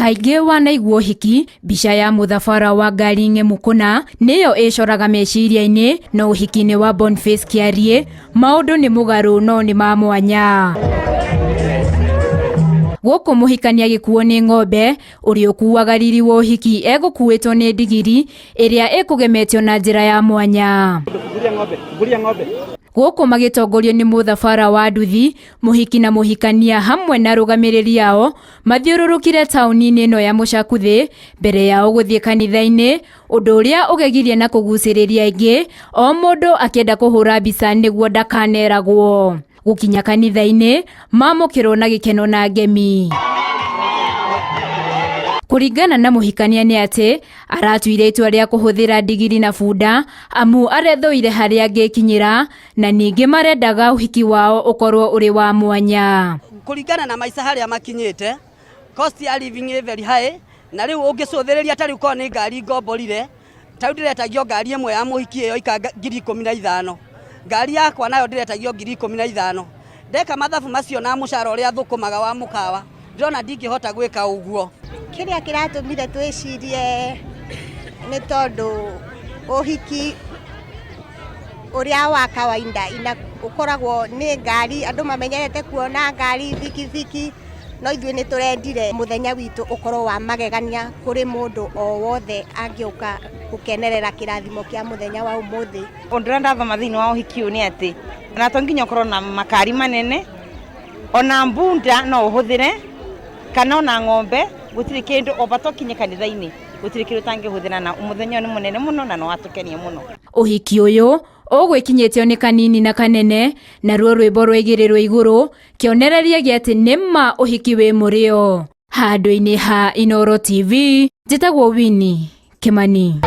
Kaingĩ wanaigua ũhiki, mbica ya mũthabara wa ngari ng'emũkũna nĩyo ĩcoraga meciria-inĩ, no ũhiki-inĩ wa Boniface Kĩariĩ maũndũ nĩ mũgarũ no nĩ ma mwanya. Gũkũ mũhikania gĩkuo nĩ ng'ombe, ũrĩa ũkuaga riri wa ũhiki egũkuĩtwo nĩ ndigiri ĩrĩa ĩkũgemetio na njĩra ya mwanya. Gũkũ magĩtongorio nĩ mũthabara wa nduthi, mũhiki na mũhikania hamwe na arũgamĩrĩri ao mathiũrũrũkire taũni-inĩ ĩno ya Mũcakuthĩ mbere yao gũthiĩ kanitha-inĩ, ũndũ ũrĩa ũgegirie na kũgucĩrĩria aingĩ, o mũndũ akĩenda kũhũra mbica nĩguo ndakaneragwo. Gũkinya kanitha-inĩ mamũkĩrwo na gĩkeno na ngemi. Kũringana na mũhikania nĩ atĩ aratuire itua rĩa kũhũthĩra ndigiri na bunda amu arethũire harĩa angĩkinyĩra, na ningĩ marendaga ũhiki wao ũkorwo ũrĩ wa mwanya. Kũringana na maica harĩa makinyĩte, cost ya living is very high, na rĩu ũngĩcũthĩrĩria tarĩu korwo nĩ ngari ngomborire, tarĩu ndĩretagio ngari ĩmwe ya mũhiki ĩyo ika 15,000, ngari yakwa nayo ndĩretagio 15,000. Ndeka mathabu macio na mũcara ũrĩa thũkũmaga wa mũkawa, ndĩrona ndingĩhota gwĩka ũguo. Kĩrĩa kĩratũmire twĩcirie nĩ tondũ ũhiki ũrĩa wa kawaida ũkoragwo nĩ ngari, andũ mamenyerete kuona ngari, thikithiki, no ithuĩ nĩ tũrendire mũthenya witũ ũkorwo wa magegania kũrĩ mũndũ o wothe angĩũka gũkenerera kĩrathimo kĩa mũthenya wa ũmũthĩ. Ũndũ ũrĩa ndathoma thĩinĩ wa ũhiki ũyũ nĩ atĩ ona to nginya ũkorwo na makari manene, ona mbunda no ũhũthĩre, kana ona ng'ombe, gũtirĩ kĩndũ o bata ũkinye kanitha-inĩ, gũtirĩ kĩndũ ũtangĩhũthĩra, na mũthenya nĩ mũnene mũno na no watũkenia mũno. Ũhiki ũyũ ũgwĩkinyĩtio nĩ kanini na kanene, naruo rwĩmbo rwaigĩrĩrwo igũrũ kĩonereria gĩa atĩ nĩma ũhiki wĩ mũrĩo. Handũ-inĩ ha Inooro TV, njĩtagwo Winnie Kimani.